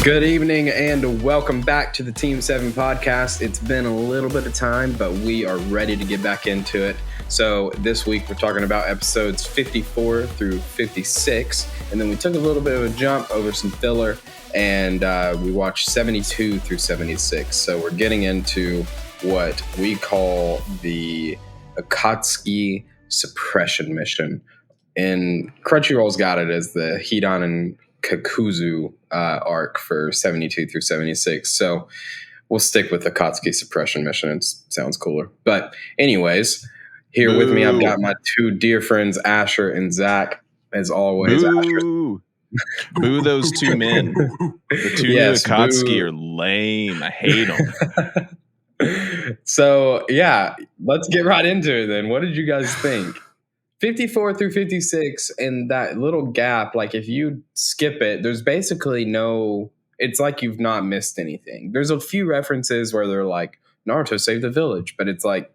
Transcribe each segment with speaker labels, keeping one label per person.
Speaker 1: Good evening and welcome back to the Team 7 podcast. It's been a little bit of time, but we are ready to get back into it. So this week we're talking about episodes 54 through 56, and then we took a little bit of a jump over some filler, and we watched 72 through 76. So we're getting into what we call the Akatsuki Suppression mission. And Crunchyroll's got it as the Hidan and Kakuzu arc for 72 through 76. So we'll stick with the Akatsuki Suppression mission. It sounds cooler. But anyways, here with me, I've got my two dear friends, Asher and Zach. As always,
Speaker 2: Boo. Boo those two men. The two new Akatsuki are lame. I hate them.
Speaker 1: So, yeah, let's get right into it then. What did you guys think? 54 through 56, and that little gap, like if you skip it, there's basically it's like you've not missed anything. There's a few references where they're like, Naruto saved the village, but it's like,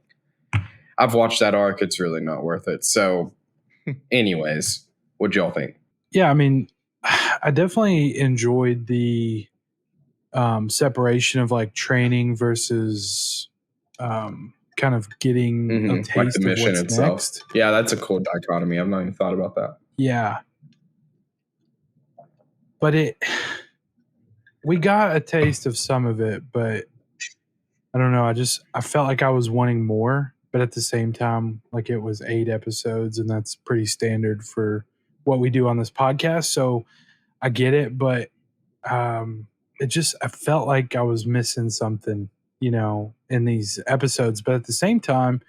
Speaker 1: I've watched that arc, it's really not worth it. So anyways, what'd y'all think?
Speaker 3: Yeah, I mean, I definitely enjoyed the separation of like training versus kind of getting a taste
Speaker 1: like the mission
Speaker 3: of what's
Speaker 1: itself.
Speaker 3: Next.
Speaker 1: Yeah, that's a cool dichotomy. I've not even thought about that.
Speaker 3: Yeah. But we got a taste of some of it, but I don't know. I felt like I was wanting more, but at the same time, like it was 8 episodes, and that's pretty standard for what we do on this podcast. So I get it, but I felt like I was missing something, in these episodes. But at the same time,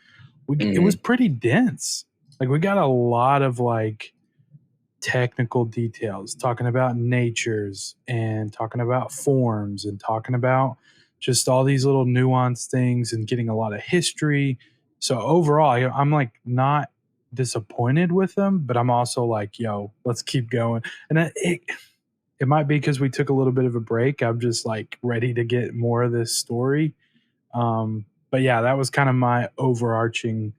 Speaker 3: it was pretty dense. Like we got a lot of like technical details, talking about natures and talking about forms and talking about just all these little nuanced things and getting a lot of history. So overall, I'm like not disappointed with them, but I'm also like, yo, let's keep going. And it might be because we took a little bit of a break. I'm just like ready to get more of this story. But yeah, that was kind of my overarching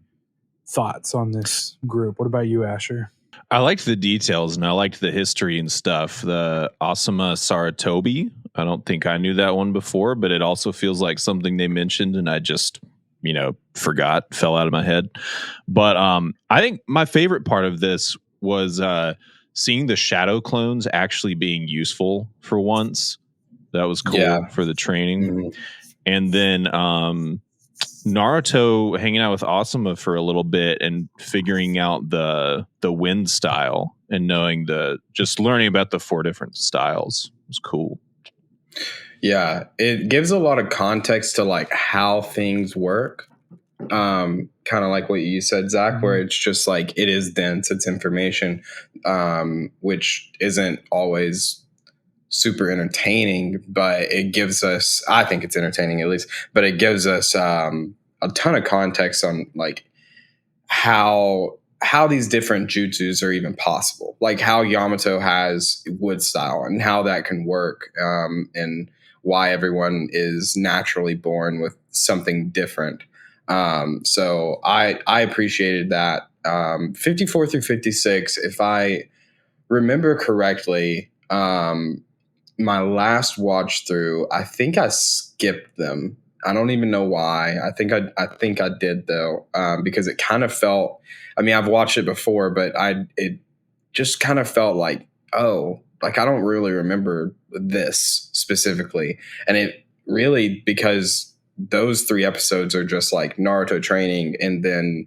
Speaker 3: thoughts on this group. What about you, Asher?
Speaker 2: I liked the details and I liked the history and stuff. The Asuma Saratobi, I don't think I knew that one before, but it also feels like something they mentioned and I just, forgot, fell out of my head. But I think my favorite part of this was seeing the shadow clones actually being useful for once. That was cool for the training. Mm-hmm. And then Naruto hanging out with Asuma for a little bit and figuring out the wind style and just learning about the 4 different styles was cool.
Speaker 1: Yeah, it gives a lot of context to like how things work. Kind of like what you said, Zach, where it's just like it is dense, it's information, which isn't always super entertaining, but it gives us, I think it's entertaining at least, but it gives us a ton of context on like how these different jutsus are even possible, like how Yamato has wood style and how that can work, and why everyone is naturally born with something different. So I appreciated that. 54 through 56, if I remember correctly, my last watch through, I think I skipped them. I don't even know why. I think I did though, because it kind of felt. I mean, I've watched it before, but it just kind of felt like, oh, like I don't really remember this specifically, and it really because those 3 episodes are just like Naruto training, and then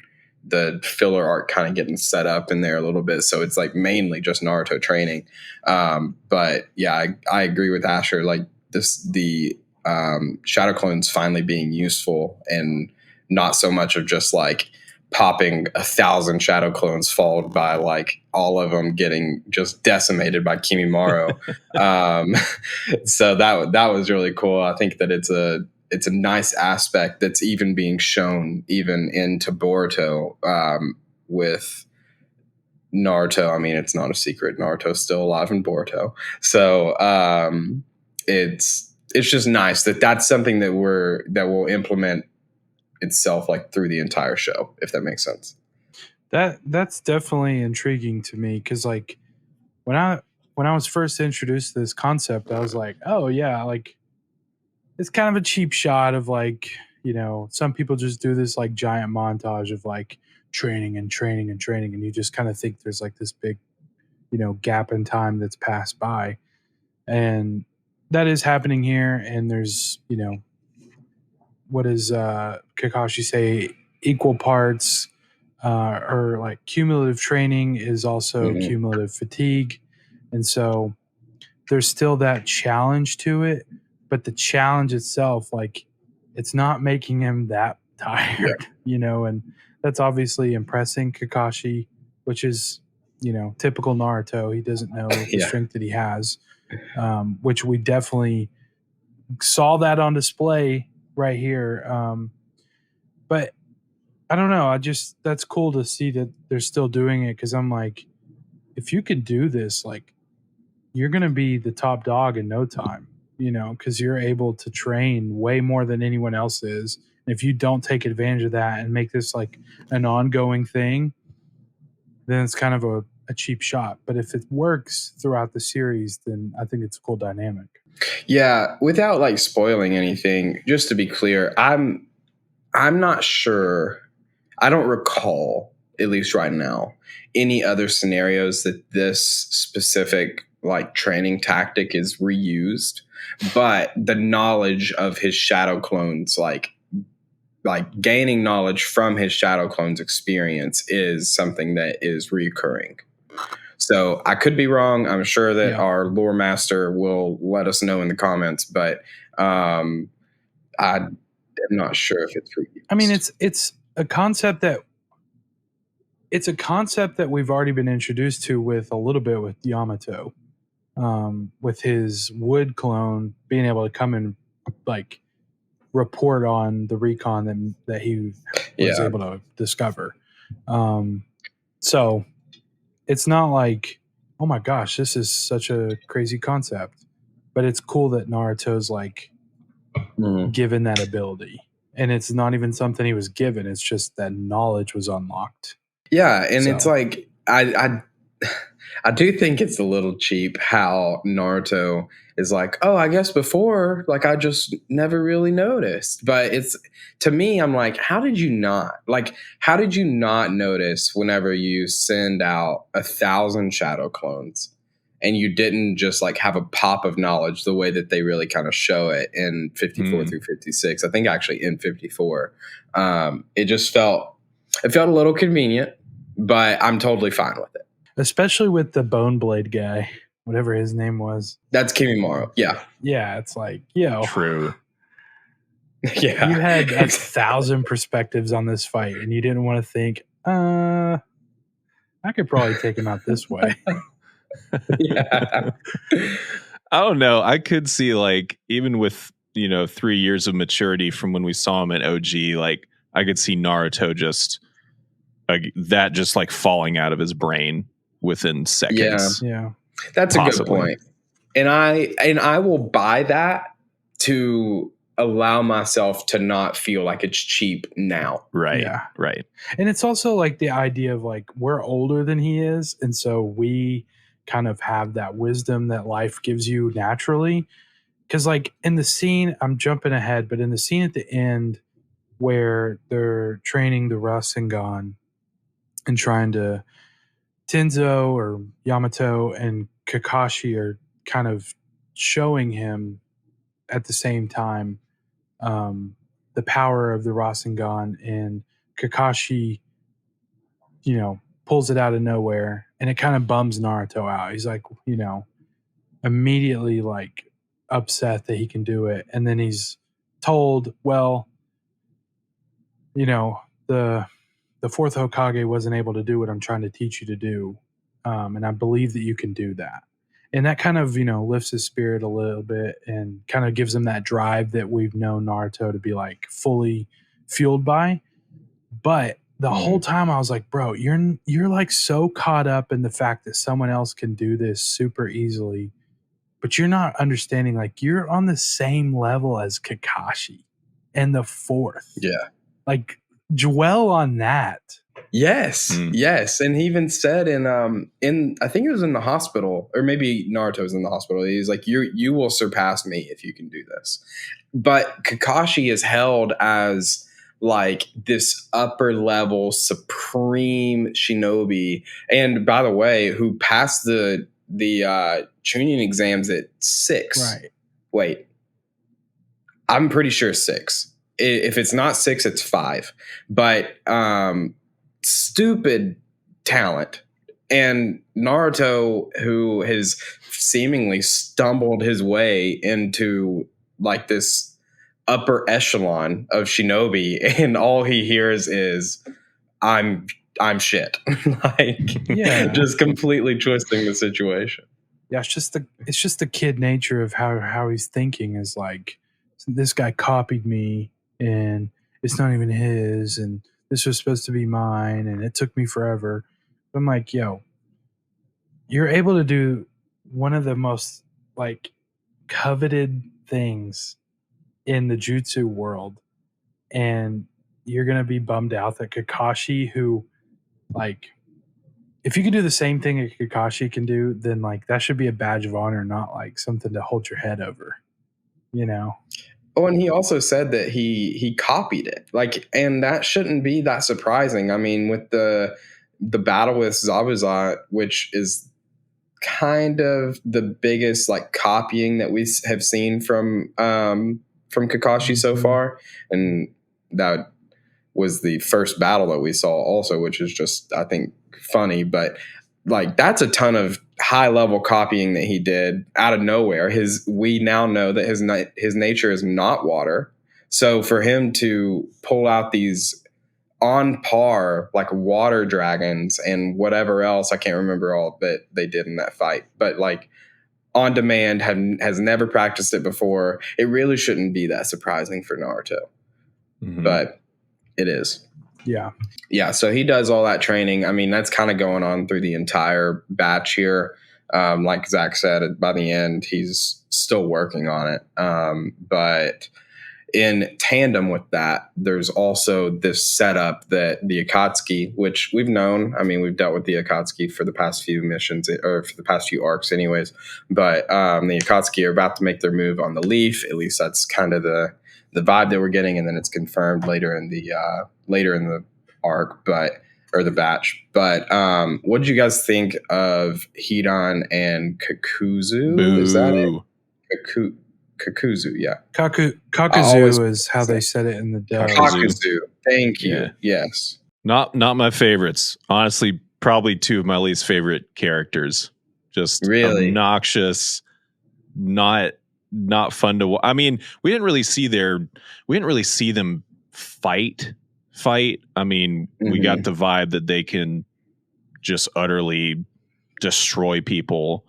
Speaker 1: the filler arc kind of getting set up in there a little bit. So it's like mainly just Naruto training. But yeah, I agree with Asher. Like the shadow clones finally being useful and not so much of just like popping 1,000 shadow clones followed by like all of them getting just decimated by Kimimaro. So that was really cool. I think that it's a nice aspect that's even being shown even into Boruto, with Naruto. I mean, it's not a secret. Naruto's still alive in Boruto. So it's just nice that that's something that will implement itself like through the entire show, if that makes sense.
Speaker 3: That's definitely intriguing to me because like when I when I was first introduced to this concept, I was like, oh yeah, like it's kind of a cheap shot of like, some people just do this like giant montage of like training and training and training, and you just kind of think there's like this big, gap in time that's passed by. And that is happening here. And there's, what does Kakashi say? Equal parts, or like cumulative training is also cumulative fatigue. And so there's still that challenge to it, but the challenge itself, like, it's not making him that tired, and that's obviously impressing Kakashi, which is, typical Naruto. He doesn't know the strength that he has, which we definitely saw that on display right here. But I don't know. That's cool to see that they're still doing it, because I'm like, if you could do this, like, you're going to be the top dog in no time, because you're able to train way more than anyone else is. And if you don't take advantage of that and make this like an ongoing thing, then it's kind of a cheap shot. But if it works throughout the series, then I think it's a cool dynamic.
Speaker 1: Yeah, without like spoiling anything, just to be clear, I'm not sure. I don't recall, at least right now, any other scenarios that this specific like training tactic is reused. But the knowledge of his shadow clones, like gaining knowledge from his shadow clones experience, is something that is recurring. So I could be wrong. I'm sure that our lore master will let us know in the comments, but I'm not sure if it's reused.
Speaker 3: I mean, it's a concept that we've already been introduced to with a little bit with Yamato, with his wood clone being able to come and like report on the recon that he was able to discover. So it's not like, oh my gosh, this is such a crazy concept, but it's cool that Naruto's like given that ability, and it's not even something he was given. It's just that knowledge was unlocked.
Speaker 1: Yeah, and it's like I do think it's a little cheap how Naruto is like, oh, I guess before, like, I just never really noticed. But it's, to me, I'm like, how did you not notice whenever you send out 1,000 shadow clones and you didn't just like have a pop of knowledge the way that they really kind of show it in 54 through 56? I think actually in 54, it felt a little convenient, but I'm totally fine with it.
Speaker 3: Especially with the Bone Blade guy, whatever his name was.
Speaker 1: That's Kimimaro. Yeah.
Speaker 3: Yeah, it's like,
Speaker 2: true.
Speaker 3: Yeah. You had 1,000 perspectives on this fight, and you didn't want to think, I could probably take him out this way.
Speaker 2: Yeah. I don't know. I could see, like, even with, 3 years of maturity from when we saw him at OG, like, I could see Naruto just like falling out of his brain within seconds.
Speaker 3: Yeah.
Speaker 1: That's a good point. And I will buy that to allow myself to not feel like it's cheap now.
Speaker 2: Right. Yeah. Right.
Speaker 3: And it's also like the idea of like, we're older than he is, and so we kind of have that wisdom that life gives you naturally. Because like in the scene, I'm jumping ahead, but in the scene at the end where they're training the Rasengan and trying to, Tenzo or Yamato and Kakashi are kind of showing him at the same time the power of the Rasengan, and Kakashi, pulls it out of nowhere, and it kind of bums Naruto out. He's like, immediately like upset that he can do it, and then he's told, well, the fourth Hokage wasn't able to do what I'm trying to teach you to do. And I believe that you can do that. And that kind of, lifts his spirit a little bit and kind of gives him that drive that we've known Naruto to be like fully fueled by. But the whole time I was like, bro, you're like so caught up in the fact that someone else can do this super easily, but you're not understanding, like, you're on the same level as Kakashi and the fourth.
Speaker 1: Yeah.
Speaker 3: Like, dwell on that.
Speaker 1: Yes, yes, and he even said in I think it was in the hospital, or maybe Naruto's in the hospital. He's like, you will surpass me if you can do this. But Kakashi is held as like this upper level supreme shinobi, and by the way, who passed the Chunin exams at 6.
Speaker 3: Right.
Speaker 1: Wait, I'm pretty sure 6. If it's not 6, it's 5. But stupid talent. And Naruto, who has seemingly stumbled his way into like this upper echelon of shinobi, and all he hears is I'm shit. Like,
Speaker 3: Yeah.
Speaker 1: just completely twisting the situation.
Speaker 3: Yeah, it's just the kid nature of how he's thinking is like, this guy copied me and it's not even his, and this was supposed to be mine and it took me forever. But I'm like, yo, you're able to do one of the most like coveted things in the jutsu world, and you're gonna be bummed out that Kakashi, who like, if you can do the same thing that Kakashi can do, then like that should be a badge of honor, not like something to hold your head over, you know?
Speaker 1: Oh, and he also said that he copied it. Like, and that shouldn't be that surprising. I mean, with the battle with Zabuza, which is kind of the biggest like copying that we have seen from Kakashi so far, and that was the first battle that we saw also, which is just, I think, funny. But like, that's a ton of high level copying that he did out of nowhere. We now know that his nature is not water. So for him to pull out these on par like water dragons and whatever else, I can't remember all that they did in that fight, but like on demand, has never practiced it before. It really shouldn't be that surprising for Naruto, but it is. Yeah. So he does all that training. I mean, that's kind of going on through the entire batch here. Like Zach said, by the end, he's still working on it. But in tandem with that, there's also this setup that the Akatsuki, which we've known. I mean, we've dealt with the Akatsuki for the past few missions, or for the past few arcs anyways. But the Akatsuki are about to make their move on the Leaf. At least that's kind of the vibe that we're getting, and then it's confirmed later in the arc, or the batch. But what did you guys think of Hidan and Kakuzu?
Speaker 2: Boo.
Speaker 1: Is that it? Kakuzu, yeah.
Speaker 3: Kakuzu is how they said it in the dub.
Speaker 1: Kakuzu. Thank you.
Speaker 2: Yeah.
Speaker 1: Yes.
Speaker 2: Not my favorites. Honestly, probably two of my least favorite characters. Just
Speaker 1: really
Speaker 2: obnoxious, not fun to watch. I mean, we didn't really see them fight. I mean, we got the vibe that they can just utterly destroy people.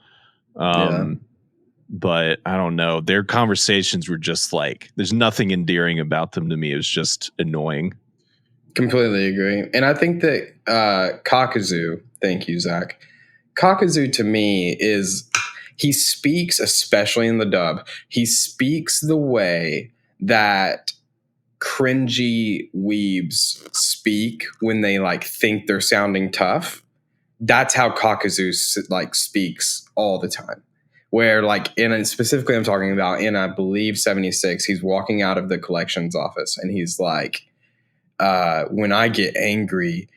Speaker 2: But I don't know. Their conversations were just like, there's nothing endearing about them to me. It was just annoying.
Speaker 1: Completely agree. And I think that Kakuzu, thank you, Zach. Kakuzu to me he speaks, especially in the dub, he speaks the way that cringy weebs speak when they like think they're sounding tough. That's how Kakuzu like speaks all the time. Where like specifically I'm talking about in, I believe, 76, he's walking out of the collections office and he's like, when I get angry,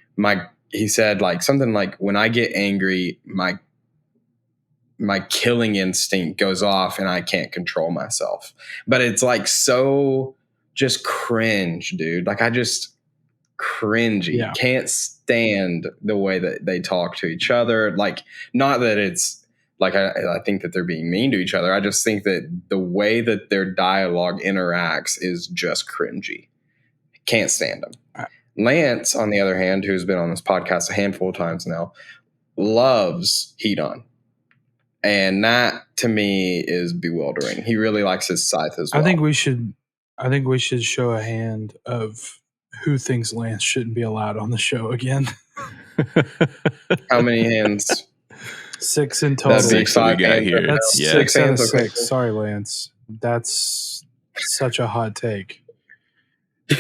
Speaker 1: he said like something like, when I get angry, my killing instinct goes off and I can't control myself. But it's like so just cringe, dude. Like I just cringy.
Speaker 3: Yeah.
Speaker 1: Can't stand the way that they talk to each other. Like, not that it's like I think that they're being mean to each other. I just think that the way that their dialogue interacts is just cringy. Can't stand them. Lance, on the other hand, who's been on this podcast a handful of times now, loves Hidan. And that to me is bewildering. He really likes his scythe as well.
Speaker 3: I think we should show a hand of who thinks Lance shouldn't be allowed on the show again.
Speaker 1: How many hands?
Speaker 3: 6 in total.
Speaker 2: That's 6 that we got here.
Speaker 3: That's
Speaker 2: yeah.
Speaker 3: 6 out of 6. Sorry, Lance. That's such a hot take.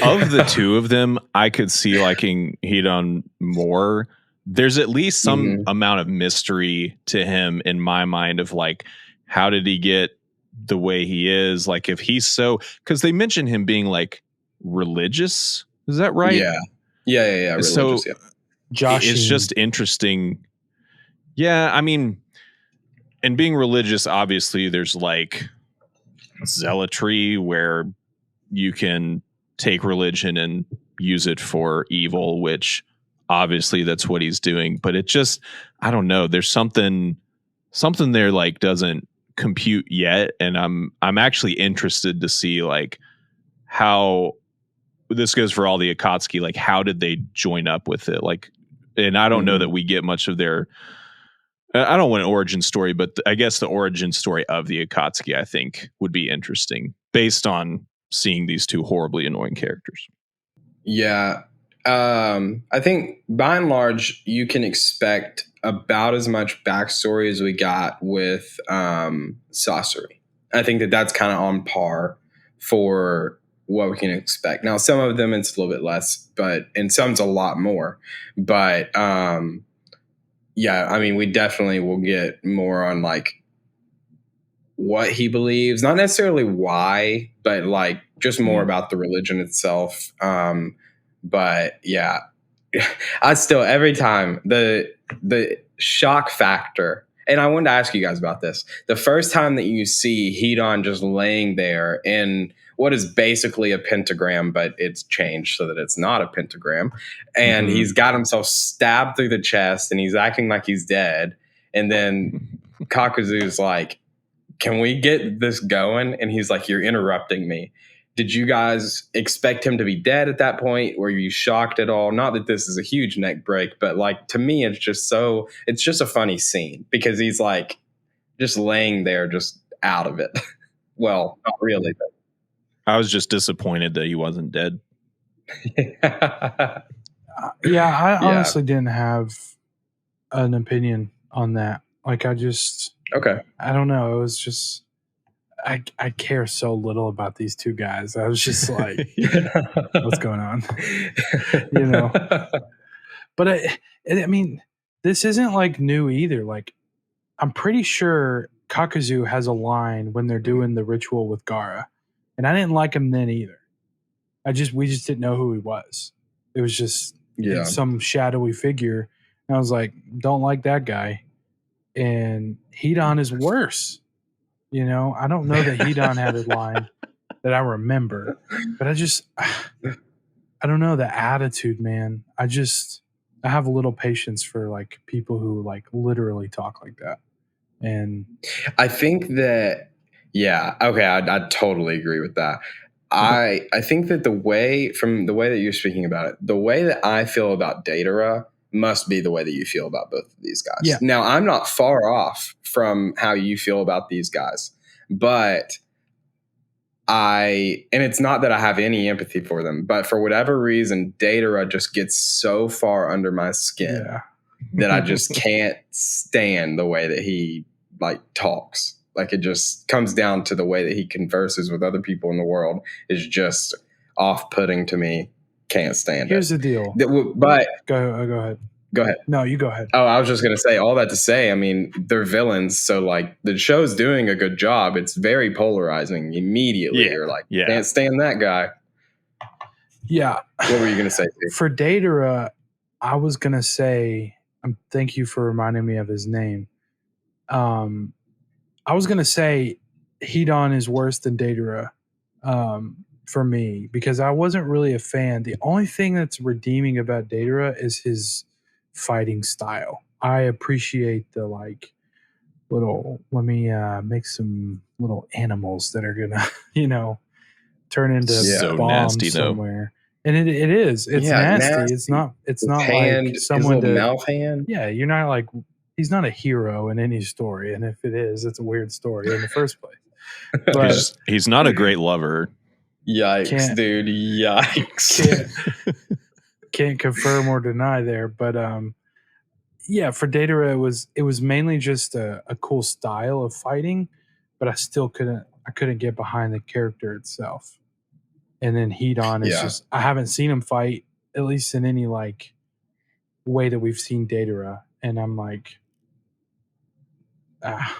Speaker 2: Of the two of them, I could see liking Hedon more. There's at least some
Speaker 1: Mhm.
Speaker 2: amount of mystery to him in my mind of like, how did he get the way he is? Like, if he's so, because they mention him being like religious. Is that right?
Speaker 1: Yeah.
Speaker 2: So
Speaker 1: Religious, yeah.
Speaker 3: Josh,
Speaker 2: it's just interesting. Yeah, I mean, and being religious, obviously, there's like zealotry where you can take religion and use it for evil, which obviously that's what he's doing. But it just, I don't know. There's something there like doesn't compute yet, and I'm actually interested to see like how this goes for all the Akatsuki. Like, how did they join up with it? Like, and I don't know that we get much of their. I don't want an origin story, but I guess the origin story of the Akatsuki, I think, would be interesting based on seeing these two horribly annoying characters.
Speaker 1: Yeah. I think by and large, you can expect about as much backstory as we got with Sasori. I think that that's kind of on par for what we can expect. Now, some of them it's a little bit less, and some's a lot more. But yeah, I mean, we definitely will get more on like what he believes, not necessarily why, but like just more about the religion itself. But yeah, I still every time the shock factor. And I wanted to ask you guys about this. The first time that you see Hedon just laying there in what is basically a pentagram, but it's changed so that it's not a pentagram. And he's got himself stabbed through the chest and he's acting like he's dead. And then Kakuzu's like, can we get this going? And he's like, you're interrupting me. Did you guys expect him to be dead at that point? Were you shocked at all? Not that this is a huge neck break, but like to me, it's just a funny scene because he's like just laying there, just out of it. Well, not really, but
Speaker 2: I was just disappointed that he wasn't dead.
Speaker 3: yeah, I honestly didn't have an opinion on that. Like, I don't know. It was just, I care so little about these two guys. I was just like, what's going on? You know? But I mean, this isn't like new either. Like, I'm pretty sure Kakuzu has a line when they're doing the ritual with Gaara, and I didn't like him then either. We just didn't know who he was. It was just some shadowy figure, and I was like, don't like that guy. And Hedon is worse. You know, I don't know that Hedon had a line that I remember, but I don't know, the attitude, man. I have a little patience for like people who like literally talk like that. And
Speaker 1: I think that, yeah, okay, I totally agree with that. I think that the way that you're speaking about it, the way that I feel about Datara must be the way that you feel about both of these guys.
Speaker 3: Yeah.
Speaker 1: Now, I'm not far off from how you feel about these guys, but and it's not that I have any empathy for them, but for whatever reason, Datara just gets so far under my skin that I just can't stand the way that he like talks. Like, it just comes down to the way that he converses with other people in the world is just off-putting to me. Can't stand
Speaker 3: Here's the deal.
Speaker 1: But
Speaker 3: go ahead.
Speaker 1: Go ahead.
Speaker 3: No, you go ahead.
Speaker 1: Oh, I was just going to say all that to say, I mean, they're villains. So like the show's doing a good job. It's very polarizing immediately. You're like, can't stand that guy.
Speaker 3: Yeah.
Speaker 1: What were you going to say, Steve?
Speaker 3: For Datara, I was going to say, thank you for reminding me of his name. I was going to say Hedon is worse than Datara for me because I wasn't really a fan. The only thing that's redeeming about Datara is his fighting style. I appreciate the like little, let me make some little animals that are going to, turn into bombs nasty, somewhere. And it is. It's nasty. It's not like someone
Speaker 1: his little mouth hand.
Speaker 3: Yeah, you're not like, he's not a hero in any story, and if it is, it's a weird story in the first place. But
Speaker 2: he's not a great lover.
Speaker 1: Yikes, dude! Yikes!
Speaker 3: Can't confirm or deny there, but yeah, for Datara, it was mainly just a cool style of fighting, but I still couldn't get behind the character itself. And then Hedon is just, I haven't seen him fight at least in any like way that we've seen Datara, and I'm like, I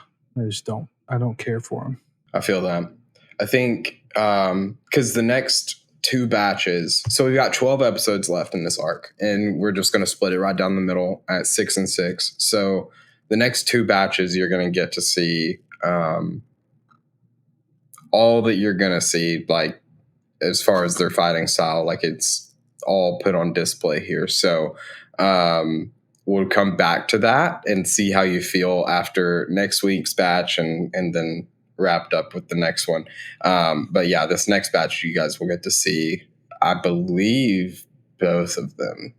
Speaker 3: don't care for him.
Speaker 1: I feel that. I think because the next 2 batches, so we've got 12 episodes left in this arc, and we're just going to split it right down the middle at 6 and 6. So the next 2 batches, you're going to get to see all that you're going to see, like as far as their fighting style, like it's all put on display here. So we'll come back to that and see how you feel after next week's batch, and then wrapped up with the next one. But yeah, this next batch, you guys will get to see, I believe, both of them.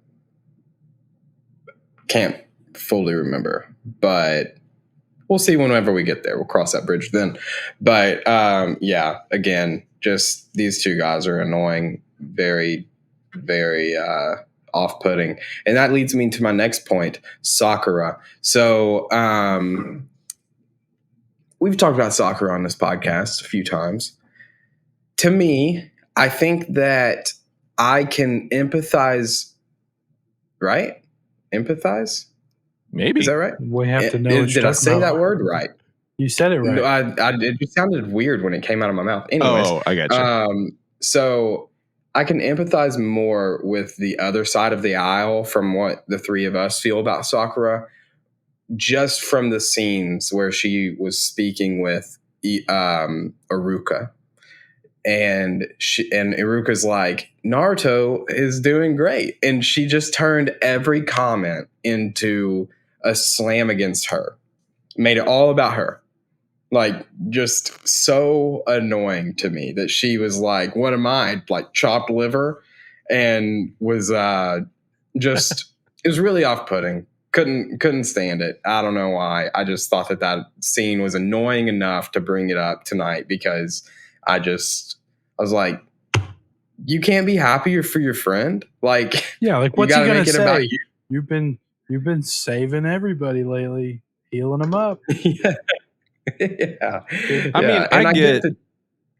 Speaker 1: Can't fully remember, but we'll see whenever we get there. We'll cross that bridge then. But yeah, again, just these 2 guys are annoying, very, very off-putting. And that leads me to my next point, Sakura. So we've talked about Sakura on this podcast a few times. To me, I think that I can empathize, right? Empathize?
Speaker 2: Maybe.
Speaker 1: Is that right?
Speaker 3: We have to know.
Speaker 1: Did I say that word right?
Speaker 3: You said it right.
Speaker 1: No, it just sounded weird when it came out of my mouth. Anyways,
Speaker 2: I got you.
Speaker 1: So I can empathize more with the other side of the aisle from what the 3 of us feel about Sakura, just from the scenes where she was speaking with Iruka. And Iruka's like, Naruto is doing great. And she just turned every comment into a slam against her. Made it all about her. Like, just so annoying to me that she was like, what am I? Like, chopped liver? And was just, it was really off-putting. Couldn't stand it. I don't know why. I just thought that scene was annoying enough to bring it up tonight, because I was like, you can't be happier for your friend? Like,
Speaker 3: yeah, like what's he gonna say?
Speaker 1: About you.
Speaker 3: You've been saving everybody lately, healing them up.
Speaker 1: Yeah. Yeah.
Speaker 2: I mean, I get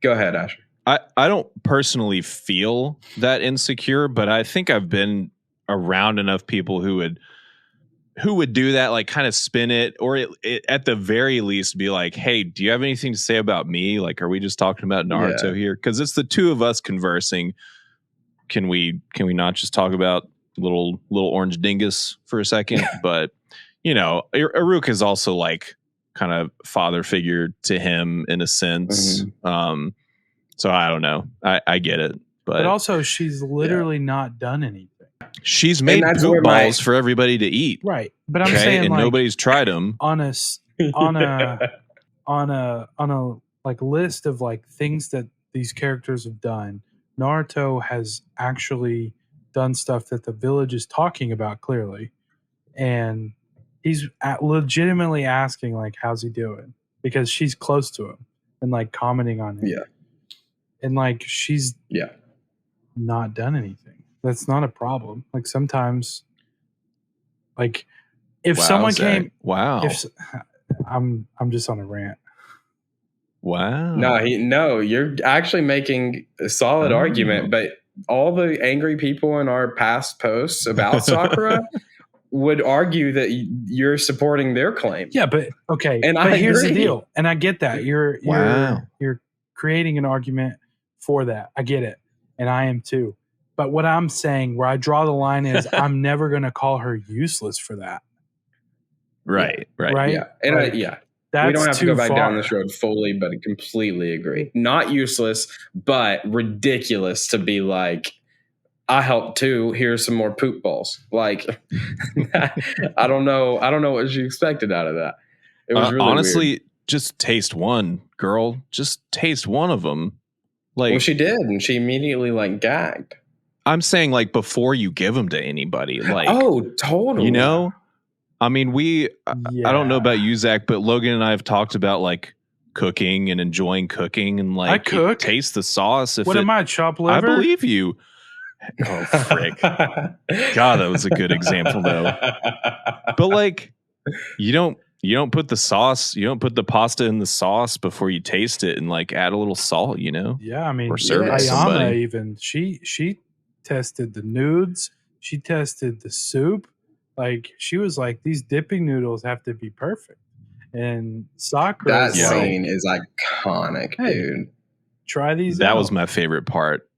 Speaker 1: go ahead, Asher.
Speaker 2: I don't personally feel that insecure, but I think I've been around enough people who would do that, like kind of spin it, or at the very least be like, hey, do you have anything to say about me? Like, are we just talking about Naruto here? Because it's the 2 of us conversing. Can we not just talk about little orange dingus for a second? But, you know, Iruka is also like kind of father figure to him in a sense. Mm-hmm. So I don't know. I get it. But
Speaker 3: also she's literally not done anything.
Speaker 2: She's made poop balls for everybody to eat,
Speaker 3: right? But I'm saying,
Speaker 2: and
Speaker 3: like,
Speaker 2: nobody's tried them
Speaker 3: on a like list of like things that these characters have done. Naruto has actually done stuff that the village is talking about clearly, and he's legitimately asking like, "How's he doing?" Because she's close to him and like commenting on him.
Speaker 1: Yeah, and
Speaker 3: like she's not done anything. That's not a problem. Like sometimes, like if someone came, I'm just on a rant.
Speaker 2: Wow.
Speaker 1: No, you're actually making a solid argument. But all the angry people in our past posts about Sakura would argue that you're supporting their claim.
Speaker 3: Yeah, but okay.
Speaker 1: And
Speaker 3: here's the deal, and I get that you're creating an argument for that. I get it, and I am too. But what I'm saying, where I draw the line is, I'm never going to call her useless for that.
Speaker 2: Right.
Speaker 1: Yeah. And
Speaker 3: like,
Speaker 1: we don't have to go back down this road fully, but I completely agree. Not useless, but ridiculous to be like, I helped too. Here's some more poop balls. Like, I don't know what you expected out of that. It was really
Speaker 2: honestly
Speaker 1: weird.
Speaker 2: Just taste one, girl. Just taste one of them. Like,
Speaker 1: well, she did, and she immediately like gagged.
Speaker 2: I'm saying, like, before you give them to anybody, like,
Speaker 1: oh, totally.
Speaker 2: You know, I mean, I don't know about you, Zach, but Logan and I have talked about like cooking and enjoying cooking, and like,
Speaker 3: I cook.
Speaker 2: Taste the sauce.
Speaker 3: What am I, chop liver?
Speaker 2: I believe you. Oh, frick. God, that was a good example though. But like, you don't put the sauce, you don't put the pasta in the sauce before you taste it and like add a little salt, you know?
Speaker 3: Yeah, I mean,
Speaker 2: or serve it to somebody.
Speaker 3: Even she tested the nudes. She tested the soup. Like, she was like, these dipping noodles have to be perfect. And Sakura
Speaker 1: That
Speaker 3: is like,
Speaker 1: scene is iconic,
Speaker 3: hey,
Speaker 1: dude.
Speaker 3: try these
Speaker 2: That
Speaker 3: out.
Speaker 2: was my favorite part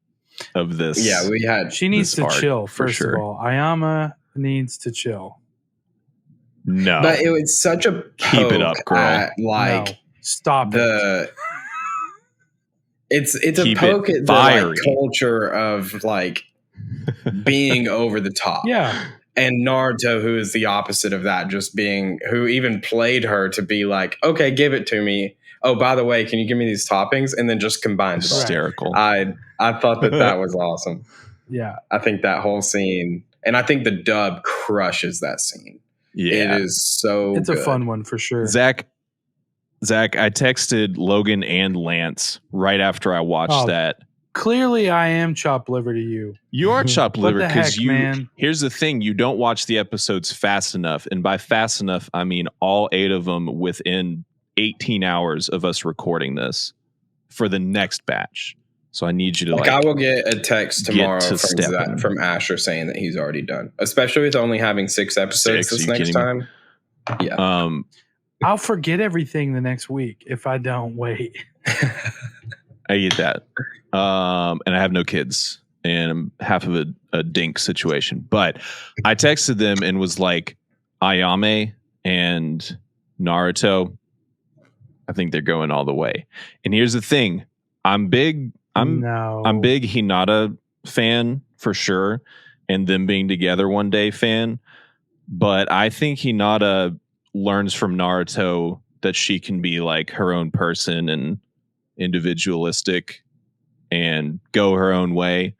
Speaker 2: of this.
Speaker 1: Yeah, we had.
Speaker 3: She needs
Speaker 2: this
Speaker 3: to
Speaker 2: arc,
Speaker 3: chill,
Speaker 2: for
Speaker 3: first
Speaker 2: sure.
Speaker 3: of all. Ayama needs to chill.
Speaker 2: No.
Speaker 1: But it was such a
Speaker 2: Keep it
Speaker 1: poke
Speaker 2: up, girl.
Speaker 1: at, like,
Speaker 3: No, stop it.
Speaker 1: the. It's a
Speaker 2: Keep
Speaker 1: poke
Speaker 2: it
Speaker 1: at the like,
Speaker 2: fiery.
Speaker 1: culture of like being over the top.
Speaker 3: Yeah.
Speaker 1: And Naruto, who is the opposite of that, just being who even played her to be like, okay, give it to me. Oh, by the way, can you give me these toppings? And then just combined it all.
Speaker 2: Hysterical.
Speaker 1: I thought that was awesome.
Speaker 3: Yeah.
Speaker 1: I think that whole scene, and I think the dub crushes that scene.
Speaker 2: Yeah.
Speaker 1: It is so
Speaker 3: It's
Speaker 1: good.
Speaker 3: a fun one for sure.
Speaker 2: Zach, I texted Logan and Lance right after I watched that.
Speaker 3: Clearly, I am chopped liver to you.
Speaker 2: You are chopped
Speaker 3: What
Speaker 2: liver
Speaker 3: the
Speaker 2: because
Speaker 3: heck, man?
Speaker 2: Here's the thing: you don't watch the episodes fast enough, and by fast enough, I mean all 8 of them within 18 hours of us recording this for the next batch. So I need you to
Speaker 1: I will get a text tomorrow from Asher saying that he's already done, especially with only having 6 episodes this next time. Yeah.
Speaker 3: I'll forget everything the next week if I don't wait.
Speaker 2: I get that. And I have no kids and I'm half of a dink situation. But I texted them and was like, Ayame and Naruto, I think they're going all the way. And here's the thing. I'm big Hinata fan for sure. And them being together one day fan. But I think Hinata learns from Naruto that she can be like her own person and individualistic and go her own way.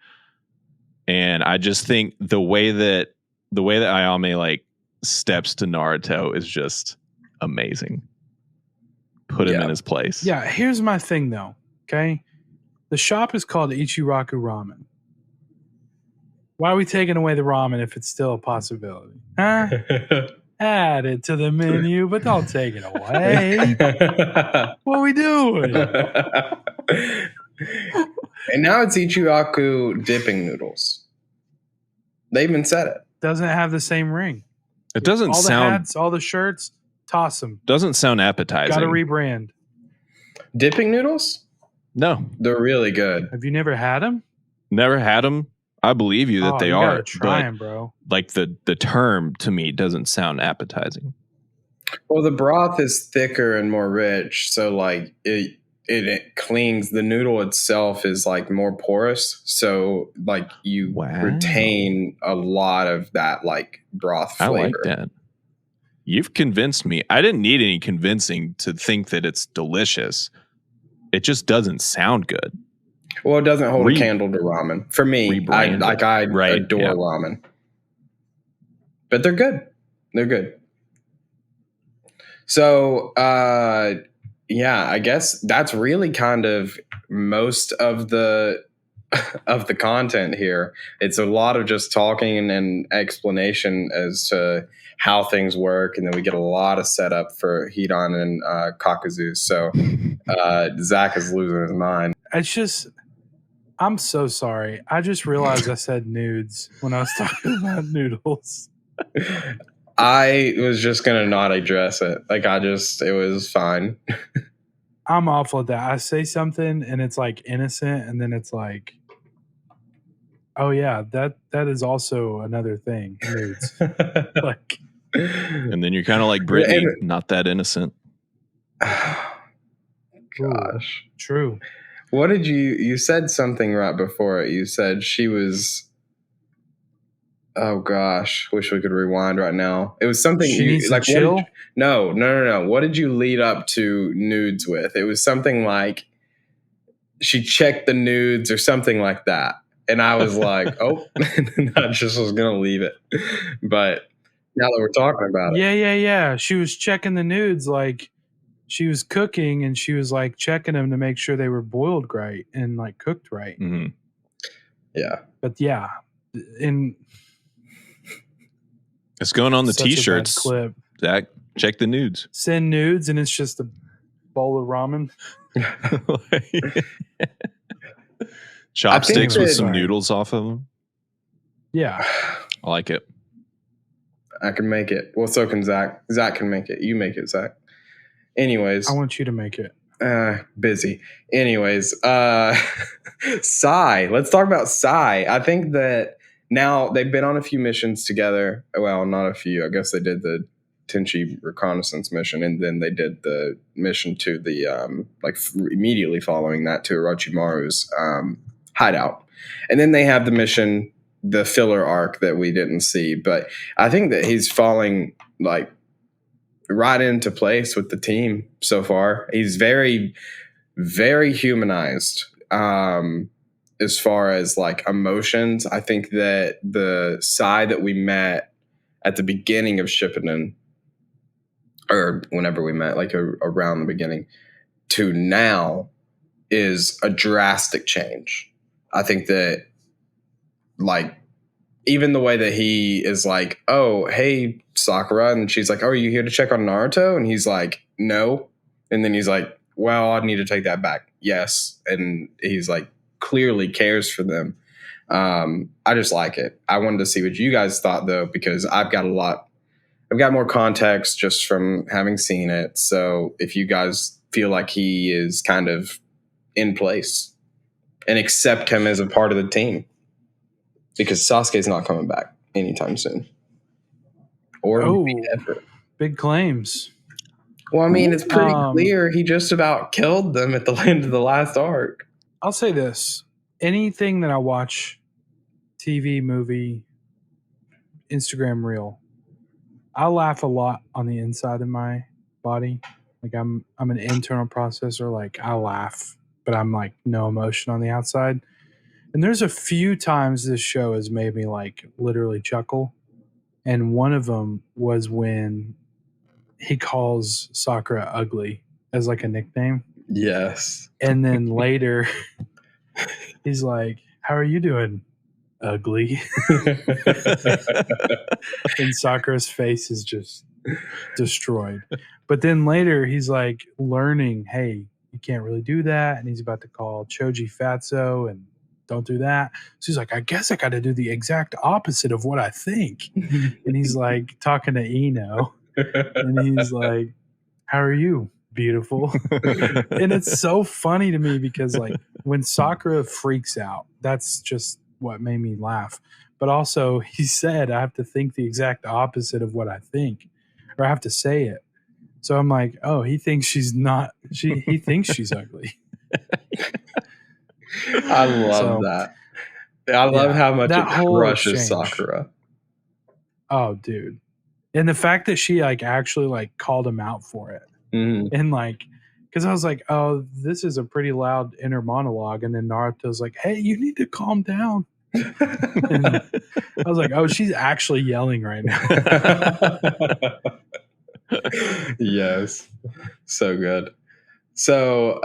Speaker 2: And I just think the way that Ayame like steps to Naruto is just amazing. Put him in his place.
Speaker 3: Yeah, here's my thing though. Okay. The shop is called Ichiraku Ramen. Why are we taking away the ramen if it's still a possibility? Huh? Add it to the menu, but don't take it away. What are we doing?
Speaker 1: And now it's Ichiraku dipping noodles. They even said it.
Speaker 3: Doesn't have the same ring.
Speaker 2: It doesn't
Speaker 3: all
Speaker 2: sound.
Speaker 3: All the hats, all the shirts, toss them.
Speaker 2: Doesn't sound appetizing.
Speaker 3: Got to rebrand.
Speaker 1: Dipping noodles?
Speaker 2: No.
Speaker 1: They're really good.
Speaker 3: Have you never had them?
Speaker 2: Never had them. I believe you that they
Speaker 3: you
Speaker 2: are.
Speaker 3: Gotta try them, bro.
Speaker 2: Like the term to me doesn't sound appetizing.
Speaker 1: Well, the broth is thicker and more rich, so like it clings. The noodle itself is like more porous, so like you retain a lot of that like broth flavor.
Speaker 2: I like that. You've convinced me. I didn't need any convincing to think that it's delicious. It just doesn't sound good.
Speaker 1: Well, it doesn't hold a candle to ramen. For me, I adore ramen. But they're good. They're good. So, I guess that's really kind of most of the content here. It's a lot of just talking and explanation as to how things work, and then we get a lot of setup for Hidan and Kakuzu. So Zach is losing his mind.
Speaker 3: It's just, I'm so sorry. I just realized I said nudes when I was talking about noodles.
Speaker 1: I was just gonna not address it. Like it was fine.
Speaker 3: I'm awful at that. I say something and it's like innocent, and then it's like, oh yeah, that is also another thing. Nudes. Like,
Speaker 2: and then you're kind of like Brittany, not that innocent.
Speaker 1: Gosh,
Speaker 3: true.
Speaker 1: What did you said something right before it? You said she was. Oh gosh, wish we could rewind right now. It was something
Speaker 3: she needs like to chill.
Speaker 1: No. What did you lead up to nudes with? It was something like she checked the nudes or something like that, and I was like, oh, I just was gonna leave it. But now that we're talking about
Speaker 3: it, yeah, she was checking the nudes like. She was cooking and she was like checking them to make sure they were boiled right and like cooked right.
Speaker 2: Mm-hmm.
Speaker 1: Yeah.
Speaker 3: But yeah. And
Speaker 2: it's going on the t-shirts. Clip. Zach, check the nudes.
Speaker 3: Send nudes and it's just a bowl of ramen.
Speaker 2: Chopsticks with some noodles off of them.
Speaker 3: Yeah.
Speaker 2: I like it.
Speaker 1: I can make it. Well, so can Zach. Zach can make it. You make it, Zach. Anyways.
Speaker 3: I want you to make it.
Speaker 1: Busy. Anyways, Sai. Let's talk about Sai. I think that now they've been on a few missions together. Well, not a few. I guess they did the Tenchi reconnaissance mission, and then they did the mission to the immediately following that to Orochimaru's hideout, and then they have the mission, the filler arc that we didn't see. But I think that he's falling like right into place with the team so far. He's very, very humanized as far as like emotions. I think that the Sai that we met at the beginning of Shippuden, or whenever we met, like around the beginning, to now is a drastic change. I think that like even the way that he is like, oh, hey, Sakura. And she's like, oh, are you here to check on Naruto? And he's like, no. And then he's like, well, I need to take that back. Yes. And he's like, clearly cares for them. I just like it. I wanted to see what you guys thought, though, because I've got more context just from having seen it. So if you guys feel like he is kind of in place and accept him as a part of the team. Because Sasuke's not coming back anytime soon. Or ever.
Speaker 3: Big claims.
Speaker 1: Well, I mean, it's pretty clear he just about killed them at the end of the last arc.
Speaker 3: I'll say this. Anything that I watch, TV, movie, Instagram reel, I laugh a lot on the inside of my body. Like I'm an internal processor. Like I laugh, but I'm like no emotion on the outside. And there's a few times this show has made me like literally chuckle. And one of them was when he calls Sakura ugly as like a nickname.
Speaker 1: Yes.
Speaker 3: And then later he's like, how are you doing? Ugly. And Sakura's face is just destroyed. But then later he's like learning, hey, you can't really do that. And he's about to call Choji fatso and don't do that. So he's like, I guess I got to do the exact opposite of what I think. And he's like talking to Ino. And he's like, how are you, beautiful? And it's so funny to me because like when Sakura freaks out, that's just what made me laugh. But also he said, I have to think the exact opposite of what I think, or I have to say it. So I'm like, oh, he thinks he thinks she's ugly.
Speaker 1: I love that. I love how much
Speaker 3: that
Speaker 1: it
Speaker 3: whole
Speaker 1: crushes
Speaker 3: exchange.
Speaker 1: Sakura.
Speaker 3: Oh, dude. And the fact that she like actually like called him out for it.
Speaker 1: Mm-hmm.
Speaker 3: And like, because I was like, oh, this is a pretty loud inner monologue. And then Naruto's like, hey, you need to calm down. And I was like, oh, she's actually yelling right now.
Speaker 1: Yes. So good. So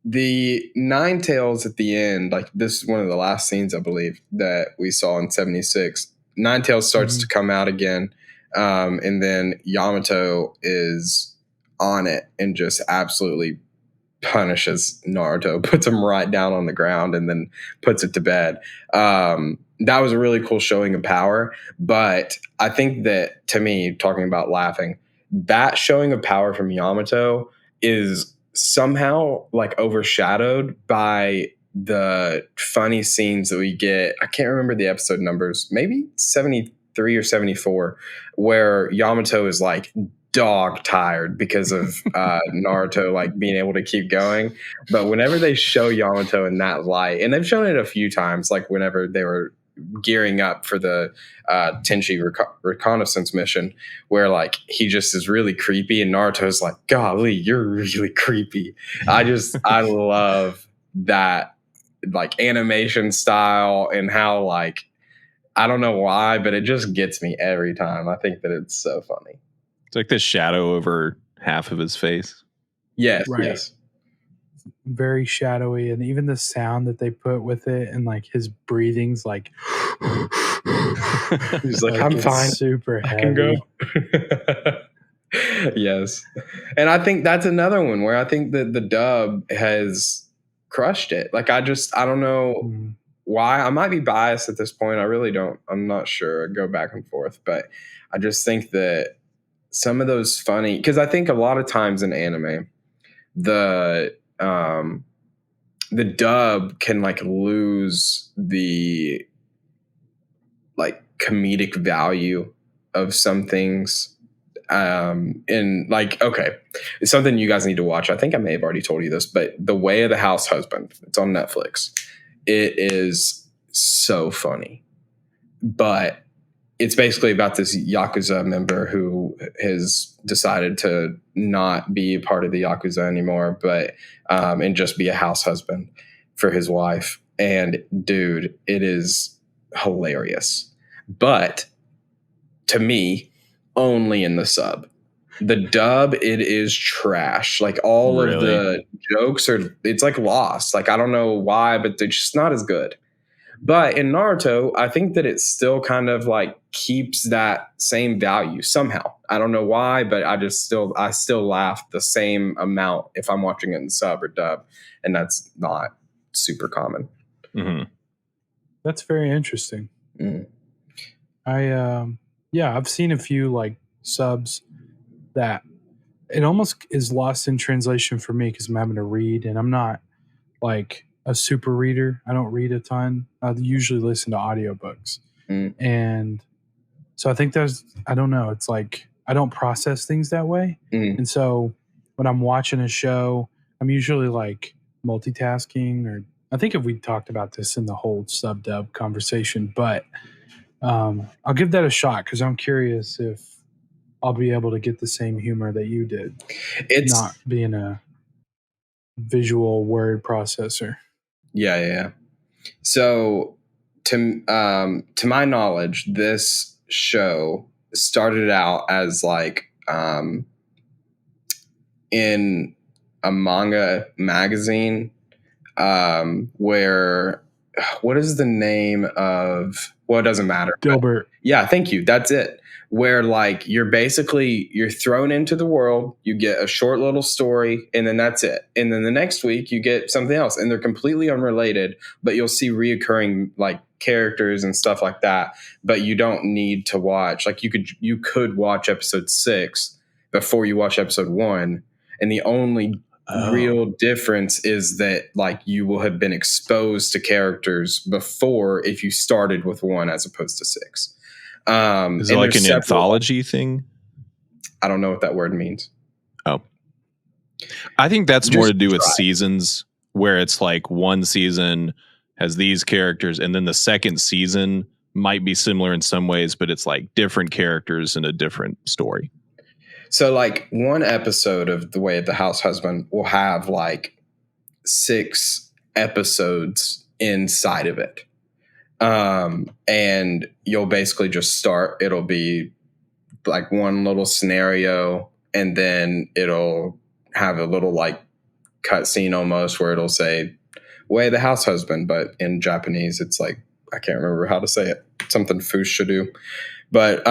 Speaker 1: the Nine Tails at the end, like this is one of the last scenes, I believe, that we saw in 76. Nine Tails starts to come out again. And then Yamato is on it and just absolutely punishes Naruto, puts him right down on the ground and then puts it to bed. That was a really cool showing of power. But I think that, to me, talking about laughing, that showing of power from Yamato is somehow like overshadowed by the funny scenes that we get. I can't remember the episode numbers, maybe 73 or 74, where Yamato is like dog tired because of Naruto like being able to keep going. But whenever they show Yamato in that light, and they've shown it a few times, like whenever they were gearing up for the Tenchi reconnaissance mission, where like he just is really creepy and Naruto's like, golly, you're really creepy. I love that like animation style and how like, I don't know why, but it just gets me every time. I think that it's so funny.
Speaker 2: It's like the shadow over half of his face.
Speaker 1: Yes,
Speaker 3: Right.
Speaker 1: yes.
Speaker 3: Very shadowy, and even the sound that they put with it, and like his breathing's like
Speaker 1: he's like I'm fine,
Speaker 3: super heavy.
Speaker 1: I can go. Yes. And I think that's another one where I think that the dub has crushed it. Like I don't know why. I might be biased at this point. I really don't. I'm not sure. I go back and forth, but I just think that some of those funny, because I think a lot of times in anime, the dub can like lose the like comedic value of some things. And like, okay, it's something you guys need to watch. I think I may have already told you this, but The Way of the House Husband, it's on Netflix. It is so funny, but it's basically about this Yakuza member who has decided to not be part of the Yakuza anymore, but and just be a house husband for his wife. And dude, it is hilarious. But to me, only in the sub. The dub, it is trash. Like all of
Speaker 2: Really?
Speaker 1: the jokes are, it's like lost. Like I don't know why, but they're just not as good. But in Naruto, I think that it still kind of like keeps that same value somehow. I don't know why, but I still laugh the same amount if I'm watching it in sub or dub, and that's not super common.
Speaker 2: Mm-hmm.
Speaker 3: That's very interesting.
Speaker 1: Mm.
Speaker 3: I've seen a few like subs that it almost is lost in translation for me because I'm having to read, and I'm not like a super reader. I don't read a ton. I usually listen to audiobooks. And so I think I don't know, it's like I don't process things that way. And so when I'm watching a show, I'm usually like multitasking, or I think if we talked about this in the whole sub dub conversation, but I'll give that a shot because I'm curious if I'll be able to get the same humor that you did. It's not being a visual word processor.
Speaker 1: Yeah. So to my knowledge, this show started out as like in a manga magazine where, what is the name of, well, it doesn't matter.
Speaker 3: Dilbert.
Speaker 1: Yeah, thank you. That's it. Where like you're thrown into the world, you get a short little story, and then that's it. And then the next week you get something else, and they're completely unrelated, but you'll see reoccurring like characters and stuff like that. But you don't need to watch, like you could watch episode 6 before you watch episode 1. And the only real difference is that like you will have been exposed to characters before if you started with 1 as opposed to 6.
Speaker 2: Is it like an anthology thing?
Speaker 1: I don't know what that word means.
Speaker 2: Oh, I think that's more to do with seasons, where it's like one season has these characters, and then the second season might be similar in some ways, but it's like different characters and a different story.
Speaker 1: So like one episode of The Way of the House Husband will have like 6 episodes inside of it. And you'll basically just start, it'll be like one little scenario, and then it'll have a little like cutscene almost where it'll say Way of the House Husband, but in Japanese it's like, I can't remember how to say it, something Fushadu. But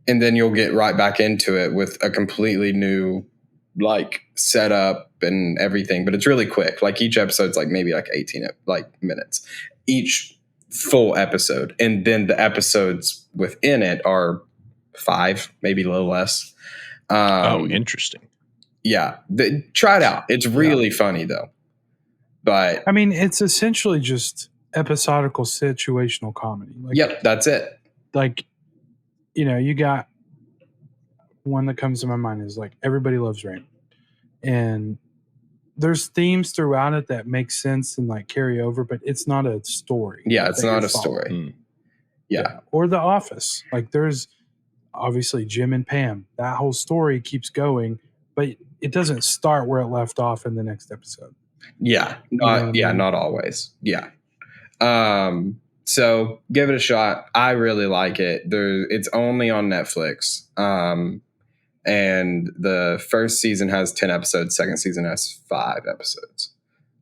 Speaker 1: and then you'll get right back into it with a completely new like setup and everything, but it's really quick. Like each episode's like maybe like 18 like minutes each full episode, and then the episodes within it are 5, maybe a little less.
Speaker 2: Interesting.
Speaker 1: Yeah, try it out. It's really funny though. But
Speaker 3: I mean, it's essentially just episodical situational comedy. Like,
Speaker 1: yep, that's it.
Speaker 3: Like, you know, you got one that comes to my mind is like Everybody Loves Raymond, and there's themes throughout it that make sense and like carry over, but it's not a story.
Speaker 1: Yeah, it's not a story. Yeah.
Speaker 3: Or The Office. Like there's obviously Jim and Pam. That whole story keeps going, but it doesn't start where it left off in the next episode.
Speaker 1: Yeah. Not always. Yeah. So give it a shot. I really like it. It's only on Netflix. And the first season has 10 episodes. Second season has 5 episodes.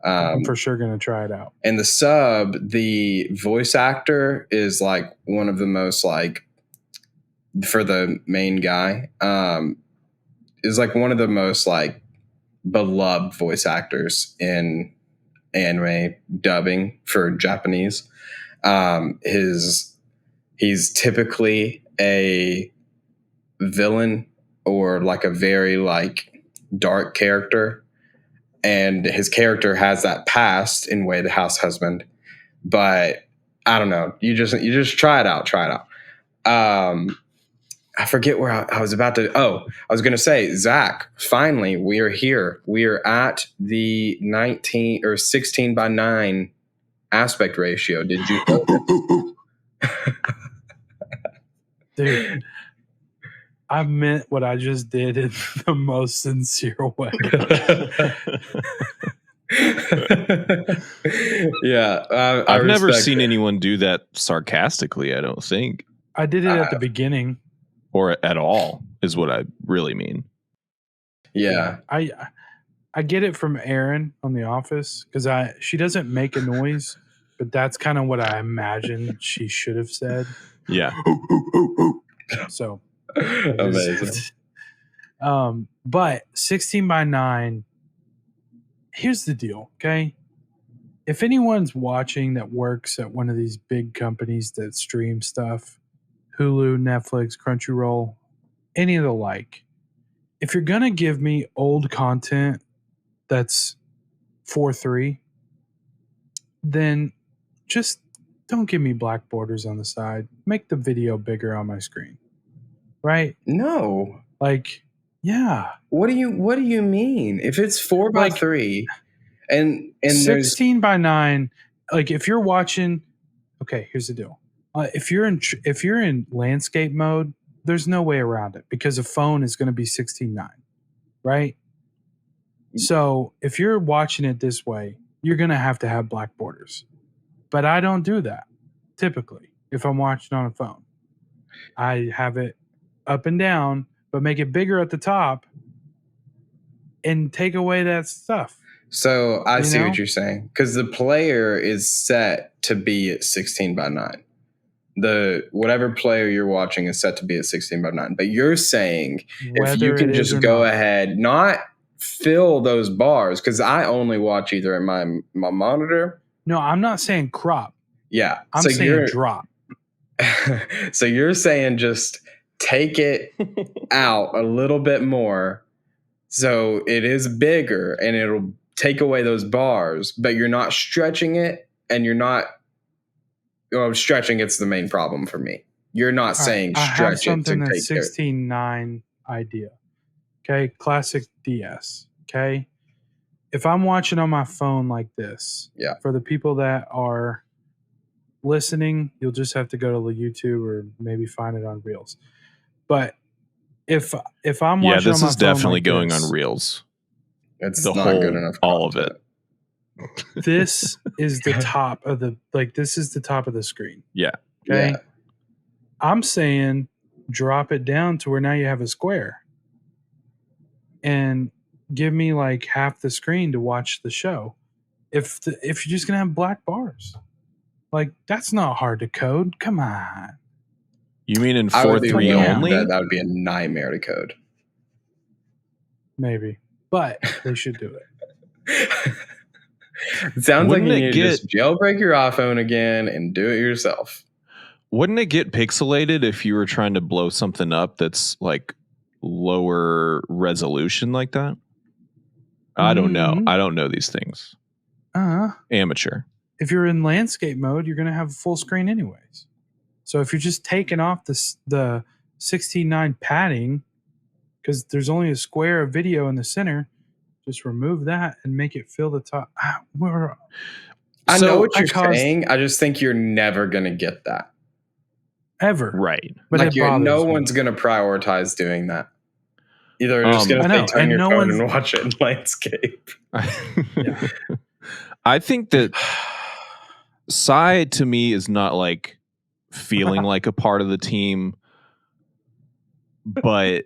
Speaker 3: I'm for sure going to try it out.
Speaker 1: And the sub, the voice actor is like one of the most like, for the main guy, is like one of the most like beloved voice actors in anime dubbing for Japanese. He's typically a villain or like a very like dark character, and his character has that past in Way the House Husband. But I don't know. You just try it out. Try it out. I forget where I was about to. Oh, I was going to say, Zach, finally, we are here. We are at the 19 or 16:9 aspect ratio. Did you?
Speaker 3: Dude, I meant what I just did in the most sincere way.
Speaker 1: Yeah.
Speaker 2: I've never seen anyone do that sarcastically, I don't think.
Speaker 3: I did it at the beginning.
Speaker 2: Or at all is what I really mean.
Speaker 1: Yeah.
Speaker 3: I get it from Erin on The Office because she doesn't make a noise, but that's kind of what I imagined she should have said.
Speaker 2: Yeah.
Speaker 3: So
Speaker 1: amazing.
Speaker 3: But 16:9, here's the deal, okay? If anyone's watching that works at one of these big companies that stream stuff, Hulu, Netflix, Crunchyroll, any of the like, if you're going to give me old content that's 4:3, then just don't give me black borders on the side. Make the video bigger on my screen. Right?
Speaker 1: No.
Speaker 3: Like, yeah.
Speaker 1: What do you mean? If it's 4:3 and
Speaker 3: 16:9, like if you're watching, okay, here's the deal. If you're in landscape mode, there's no way around it because a phone is going to be 16:9, right? So if you're watching it this way, you're going to have black borders. But I don't do that typically if I'm watching on a phone. I have it up and down, but make it bigger at the top and take away that stuff.
Speaker 1: So I see what you're saying, because the player is set to be at 16:9. The whatever player you're watching is set to be at 16:9. But you're saying if you can just go ahead, not fill those bars, because I only watch either in my monitor.
Speaker 3: No, I'm not saying crop.
Speaker 1: Yeah,
Speaker 3: I'm saying drop.
Speaker 1: So you're saying just take it out a little bit more, so it is bigger and it'll take away those bars, but you're not stretching it, and you're not. Well, stretching, it's the main problem for me. You're not saying stretch it to take
Speaker 3: that's 16:9 idea. Okay, classic DS. Okay, if I'm watching on my phone like this,
Speaker 1: yeah.
Speaker 3: For the people that are listening, you'll just have to go to the YouTube or maybe find it on Reels. But if I'm watching,
Speaker 2: this
Speaker 3: on my
Speaker 2: is definitely
Speaker 3: like
Speaker 2: going
Speaker 3: this,
Speaker 2: on Reels.
Speaker 1: It's not good enough.
Speaker 2: All of it.
Speaker 3: This is the top of this is the top of the screen.
Speaker 2: Yeah.
Speaker 3: Okay.
Speaker 1: Yeah.
Speaker 3: I'm saying drop it down to where now you have a square and give me like half the screen to watch the show. If you're just going to have black bars, like that's not hard to code. Come on.
Speaker 2: You mean in 4:3 only?
Speaker 1: That would be a nightmare to code.
Speaker 3: Maybe, but they should do it.
Speaker 1: It sounds like you need to just jailbreak your iPhone again and do it yourself.
Speaker 2: Wouldn't it get pixelated if you were trying to blow something up that's like lower resolution like that? I don't know. I don't know these things. Amateur.
Speaker 3: If you're in landscape mode, you're going to have full screen anyways. So if you're just taking off the 16:9 padding, because there's only a square of video in the center, just remove that and make it fill the top.
Speaker 1: I know what you're saying. I just think you're never going to get that.
Speaker 3: Ever.
Speaker 2: Right.
Speaker 3: But
Speaker 1: like no one's going to prioritize doing that. Either they're just going to turn your phone and watch it in landscape.
Speaker 3: Yeah.
Speaker 2: I think that Sai to me is not like feeling like a part of the team, but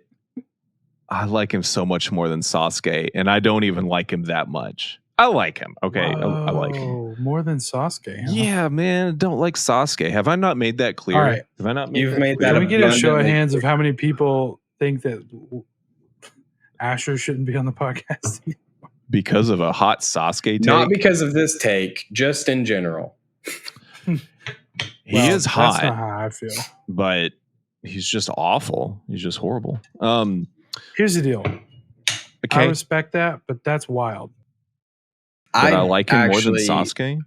Speaker 2: I like him so much more than Sasuke, and I don't even like him that much. I like him. Okay. I like him.
Speaker 3: More than Sasuke. Huh?
Speaker 2: Yeah, man. I don't like Sasuke. Have I not made that clear?
Speaker 3: All right.
Speaker 2: Have I not made
Speaker 1: You've
Speaker 2: that
Speaker 1: made
Speaker 2: clear?
Speaker 1: that
Speaker 3: Can we get a show of hands of how many people think that Asher shouldn't be on the podcast?
Speaker 2: Because of a hot Sasuke take?
Speaker 1: Not because of this take, just in general.
Speaker 2: He is hot.
Speaker 3: That's not how I feel.
Speaker 2: But he's just awful. He's just horrible.
Speaker 3: Here's the deal.
Speaker 2: Okay.
Speaker 3: I respect that, but that's wild.
Speaker 2: But I like him more than Sasuke?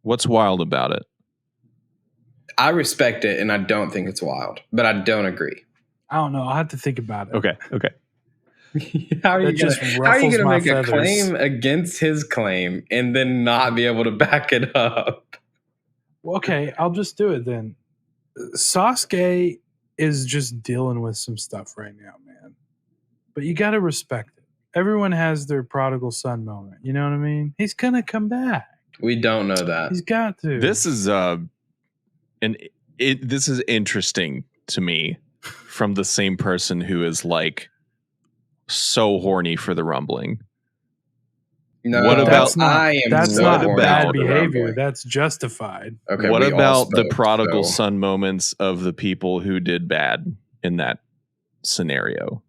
Speaker 2: What's wild about it?
Speaker 1: I respect it, and I don't think it's wild, but I don't agree.
Speaker 3: I don't know. I'll have to think about it.
Speaker 2: Okay.
Speaker 1: How are you going to make a claim against his claim and then not be able to back it up?
Speaker 3: Well, okay, I'll just do it then. Sasuke is just dealing with some stuff right now, man. But you got to respect it. Everyone has their prodigal son moment. You know what I mean? He's going to come back.
Speaker 1: We don't know that.
Speaker 3: He's got to.
Speaker 2: This is this is interesting to me from the same person who is like so horny for the rumbling.
Speaker 1: No,
Speaker 2: what about
Speaker 3: that's not bad behavior. That's justified.
Speaker 2: Okay. What about the prodigal son moments of the people who did bad in that scenario?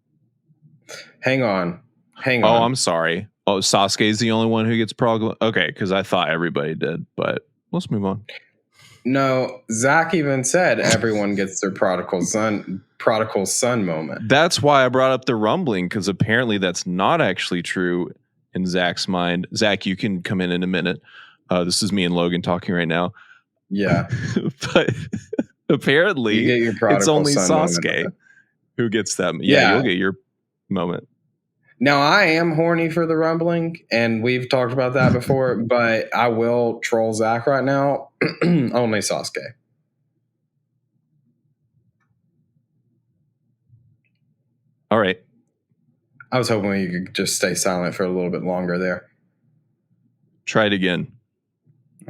Speaker 1: Hang on.
Speaker 2: Oh, I'm sorry. Oh, Sasuke's the only one who gets prodigal. Okay, because I thought everybody did, but let's move on.
Speaker 1: No, Zach even said everyone gets their prodigal son moment.
Speaker 2: That's why I brought up the rumbling, because apparently that's not actually true in Zach's mind. Zach, you can come in a minute. This is me and Logan talking right now.
Speaker 1: Yeah.
Speaker 2: But apparently it's only Sasuke who gets that. Yeah, you'll get your moment.
Speaker 1: Now, I am horny for the rumbling, and we've talked about that before, but I will troll Zach right now. Only Sasuke.
Speaker 2: All right.
Speaker 1: I was hoping you could just stay silent for a little bit longer there.
Speaker 2: Try it again.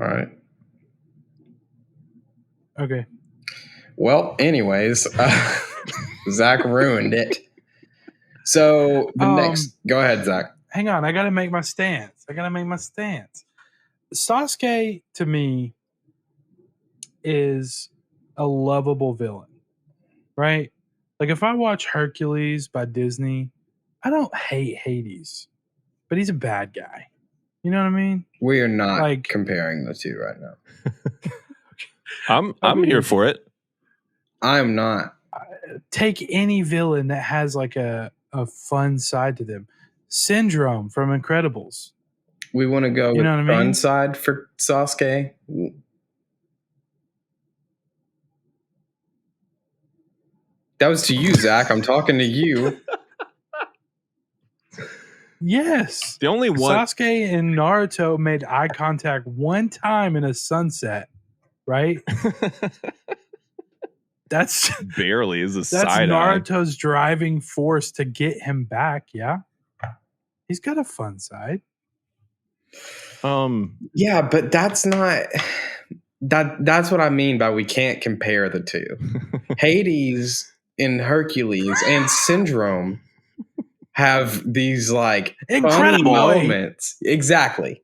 Speaker 1: All right.
Speaker 3: Okay.
Speaker 1: Well, anyways, Zach ruined it. So go ahead, Zach.
Speaker 3: Hang on. I got to make my stance. Sasuke, to me, is a lovable villain, right? Like if I watch Hercules by Disney, I don't hate Hades, but he's a bad guy. You know what I mean?
Speaker 1: We are not comparing the two right
Speaker 2: now. I'm here for it.
Speaker 1: I'm not.
Speaker 3: Take any villain that has like a fun side to them. Syndrome from Incredibles.
Speaker 1: We want to go with fun side for Sasuke. That was to you, Zach. I'm talking to you.
Speaker 3: Yes.
Speaker 2: The only one.
Speaker 3: Sasuke and Naruto made eye contact one time in a sunset, right? That's
Speaker 2: barely is a
Speaker 3: that's
Speaker 2: side
Speaker 3: Naruto's driving force to get him back. Yeah, he's got a fun side.
Speaker 1: Yeah, but that's not that's what I mean by we can't compare the two. Hades and Hercules and Syndrome have these like funny moments. Exactly.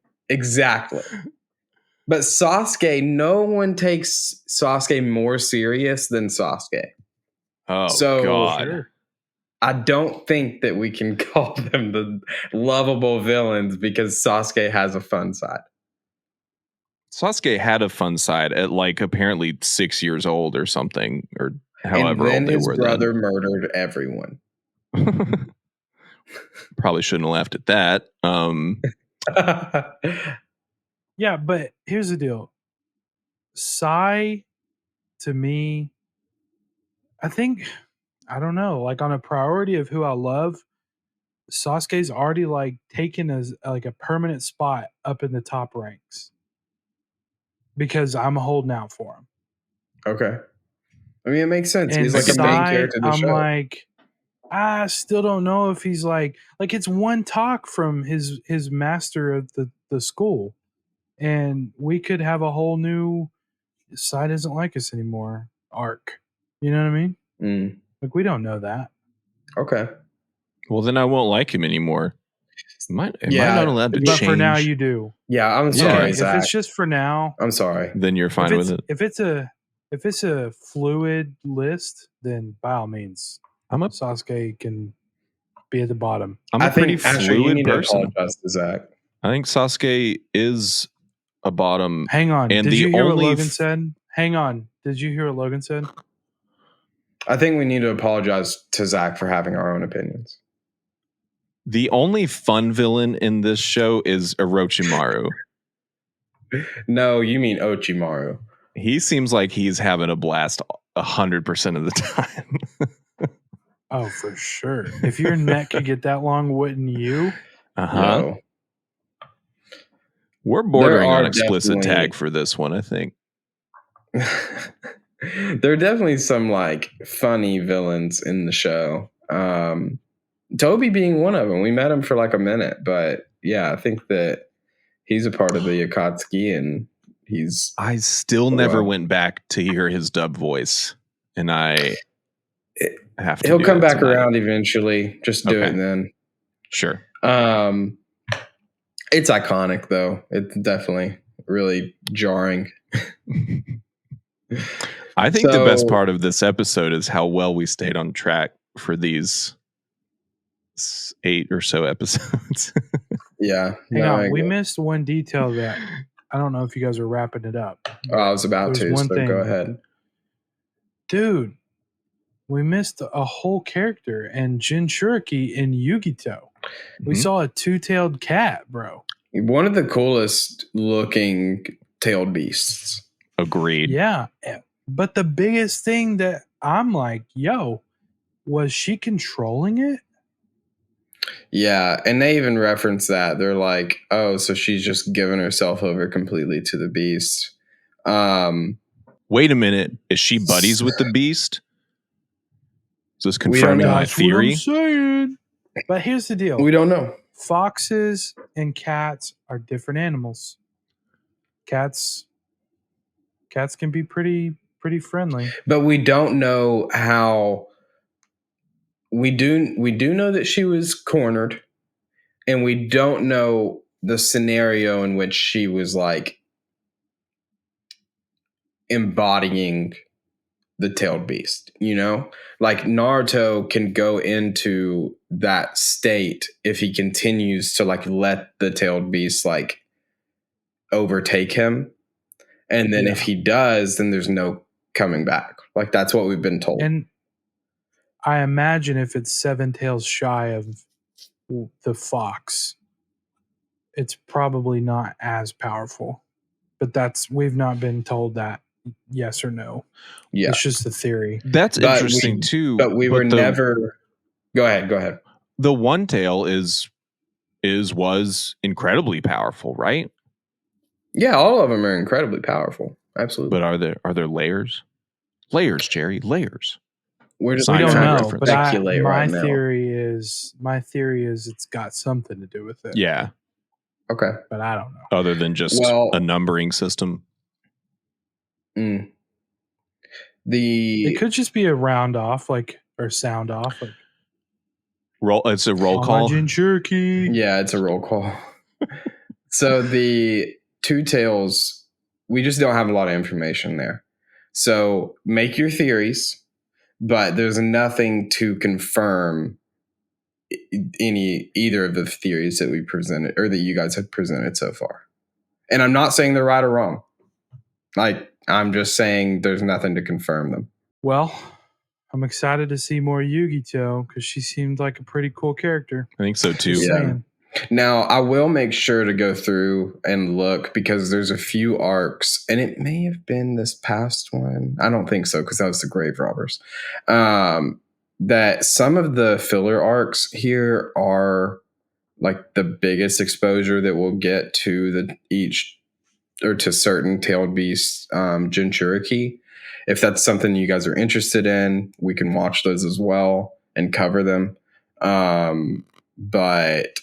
Speaker 1: But Sasuke, no one takes Sasuke more serious than Sasuke.
Speaker 2: Oh, so God.
Speaker 3: Sure.
Speaker 1: I don't think that we can call them the lovable villains because Sasuke has a fun side.
Speaker 2: Sasuke had a fun side at like apparently 6 years old or something, or however
Speaker 1: old they were.
Speaker 2: His
Speaker 1: brother murdered everyone.
Speaker 2: Probably shouldn't have laughed at that.
Speaker 3: Yeah, but here's the deal. Sai, to me, I think, I don't know, like on a priority of who I love, Sasuke's already like taken as like a permanent spot up in the top ranks because I'm holding out for him.
Speaker 1: Okay. I mean, it makes sense. And he's like a main character in the show.
Speaker 3: I'm like, I still don't know if he's like it's one talk from his master of the school. And we could have a whole new Sai doesn't like us anymore arc. You know what I mean? Like we don't know that.
Speaker 1: Okay.
Speaker 2: Well, then I won't like him anymore. Am I not allowed to change?
Speaker 3: But for now, you do.
Speaker 1: Yeah, I'm sorry, Zach.
Speaker 3: If it's just for now,
Speaker 1: I'm sorry.
Speaker 2: Then you're fine with it.
Speaker 3: If it's a fluid list, then by all means, Sasuke can be at the bottom.
Speaker 2: I'm a pretty
Speaker 1: Asher, you
Speaker 2: fluid
Speaker 1: need
Speaker 2: person.
Speaker 1: to apologize to Zach.
Speaker 2: I think Sasuke is a bottom.
Speaker 3: Hang on.
Speaker 2: And
Speaker 3: Did
Speaker 2: the
Speaker 3: you hear what
Speaker 2: only
Speaker 3: Logan said? Hang on. Did you hear what Logan said?
Speaker 1: I think we need to apologize to Zach for having our own opinions.
Speaker 2: The only fun villain in this show is Orochimaru.
Speaker 1: No, you mean Ochimaru.
Speaker 2: He seems like he's having a blast 100% of the time.
Speaker 3: Oh, for sure. If your neck could get that long, wouldn't you?
Speaker 1: No.
Speaker 2: We're bordering
Speaker 1: There
Speaker 2: on
Speaker 1: are
Speaker 2: explicit
Speaker 1: definitely-
Speaker 2: tag for this one, I think.
Speaker 1: There are definitely some like funny villains in the show. Toby being one of them. We met him for like a minute, but yeah, I think that he's a part of the Akatsuki, and
Speaker 2: I still never went back to hear his dub voice, and I have to.
Speaker 1: He'll come back
Speaker 2: tonight.
Speaker 1: around eventually. Just do it then.
Speaker 2: Sure.
Speaker 1: It's iconic though. It's definitely really jarring.
Speaker 2: I think the best part of this episode is how well we stayed on track for these 8 or so episodes.
Speaker 1: Yeah.
Speaker 3: Hang on. We missed one detail that I don't know if you guys are wrapping it up.
Speaker 1: Oh, I was about to, so go ahead.
Speaker 3: Dude, we missed a whole character and Jinchuriki in Yugito. We saw a 2-tailed cat, bro.
Speaker 1: One of the coolest looking tailed beasts.
Speaker 2: Agreed.
Speaker 3: Yeah. But the biggest thing that I'm like, yo, was she controlling it?
Speaker 1: Yeah, and they even reference that. They're like, oh, so she's just given herself over completely to the beast.
Speaker 2: Wait a minute. Is she buddies with the beast? Is this confirming my theory?
Speaker 3: That's what I'm saying. But here's the deal.
Speaker 1: We don't know.
Speaker 3: Foxes and cats are different animals. Cats can be pretty friendly.
Speaker 1: But we don't know how. We do know that she was cornered, and we don't know the scenario in which she was like embodying the tailed beast, you know? Like Naruto can go into that state if he continues to like let the tailed beast like overtake him. And then if he does, then there's no coming back. Like that's what we've been told.
Speaker 3: And I imagine if it's 7 tails shy of the fox, it's probably not as powerful. But we've not been told that yes or no.
Speaker 1: Yeah.
Speaker 3: It's just a theory.
Speaker 2: That's interesting too.
Speaker 1: But we were never. Go ahead.
Speaker 2: The one tail was incredibly powerful, right?
Speaker 1: Yeah, all of them are incredibly powerful. Absolutely.
Speaker 2: But are there layers? Layers, Jerry, layers.
Speaker 1: We
Speaker 3: don't know, but
Speaker 1: my
Speaker 3: theory is it's got something to do with it.
Speaker 2: Yeah.
Speaker 1: Okay.
Speaker 3: But I don't know.
Speaker 2: Other than just a numbering system.
Speaker 1: It
Speaker 3: could just be a round off, or sound off.
Speaker 2: It's a roll call.
Speaker 3: Jinchuriki.
Speaker 1: Yeah, it's a roll call. So the 2 tails, we just don't have a lot of information there. So make your theories. But there's nothing to confirm either of the theories that we presented or that you guys have presented so far. And I'm not saying they're right or wrong. Like, I'm just saying there's nothing to confirm them.
Speaker 3: Well, I'm excited to see more Yugito because she seemed like a pretty cool character.
Speaker 2: I think so too.
Speaker 1: Yeah. Now, I will make sure to go through and look because there's a few arcs, and it may have been this past one. I don't think so because that was the Grave Robbers. That some of the filler arcs here are like the biggest exposure that we'll get to to certain tailed beasts, Jinchuriki. If that's something you guys are interested in, we can watch those as well and cover them. But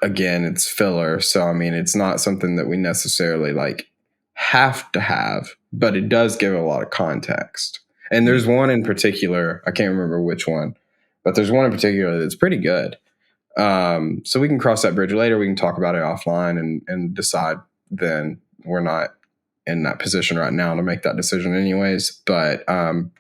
Speaker 1: again, it's filler. So, I mean, it's not something that we necessarily like have to have, but it does give a lot of context. And there's one in particular, I can't remember which one, but there's one in particular that's pretty good. So we can cross that bridge later. We can talk about it offline and decide then. We're not in that position right now to make that decision anyways, but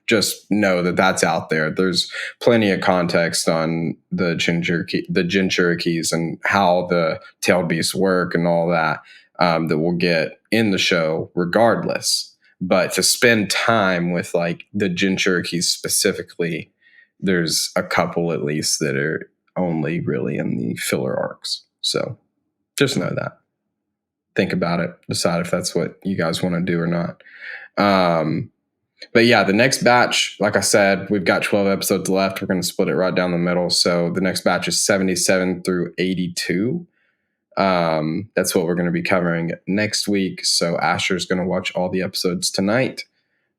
Speaker 1: just know that that's out there. There's plenty of context on the Jinchurikis and how the tailed beasts work and all that that we'll get in the show regardless. But to spend time with like the Jinchurikis specifically, there's a couple at least that are only really in the filler arcs. So just know that. Think about it. Decide if that's what you guys want to do or not. But yeah, the next batch, like I said, we've got 12 episodes left. We're going to split it right down the middle. So the next batch is 77 through 82. That's what we're going to be covering next week. So Asher's going to watch all the episodes tonight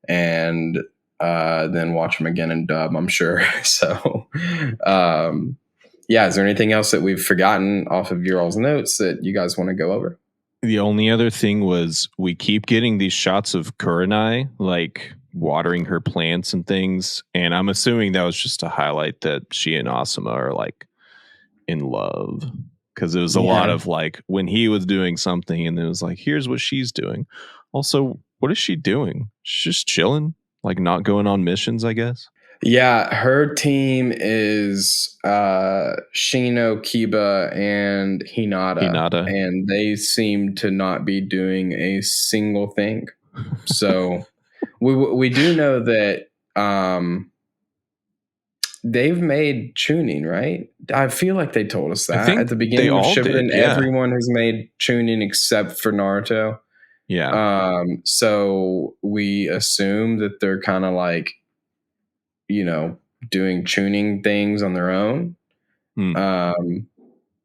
Speaker 1: and then watch them again in dub, I'm sure. So yeah, is there anything else that we've forgotten off of your all's notes that you guys want to go over?
Speaker 2: The only other thing was we keep getting these shots of Kurenai like watering her plants and things, and I'm assuming that was just to highlight that she and Asuma are like in love, because it was a lot of like when he was doing something and then it was like, here's what she's doing. Also, what is she doing? She's just chilling, like not going on missions, I guess.
Speaker 1: Yeah, her team is Shino, Kiba, and Hinata. And they seem to not be doing a single thing. So we do know that they've made Chunin, right? I feel like they told us that at the beginning of Shippuden. Everyone has made Chunin except for Naruto.
Speaker 2: Yeah.
Speaker 1: So we assume that they're kind of like, you know, doing tuning things on their own.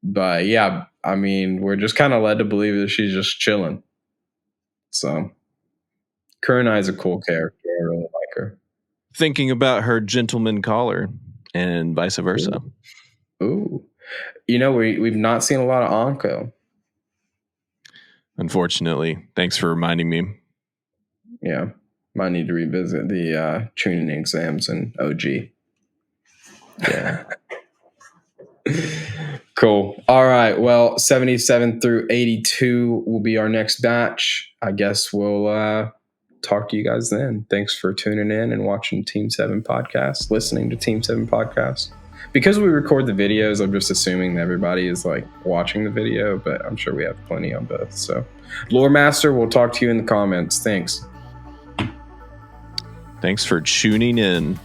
Speaker 1: But yeah, I mean, we're just kind of led to believe that she's just chilling. So Kurenai is a cool character. I really like her.
Speaker 2: Thinking about her gentleman collar and vice versa.
Speaker 1: Ooh. You know, we've not seen a lot of Anko.
Speaker 2: Unfortunately. Thanks for reminding me.
Speaker 1: Yeah. Might need to revisit the tuning exams in OG. Yeah. Cool. All right. Well, 77 through 82 will be our next batch. I guess we'll talk to you guys then. Thanks for tuning in and watching Team 7 podcast, listening to Team 7 podcast. Because we record the videos, I'm just assuming that everybody is like watching the video, but I'm sure we have plenty on both. So, Lore Master, we'll talk to you in the comments. Thanks.
Speaker 2: Thanks for tuning in.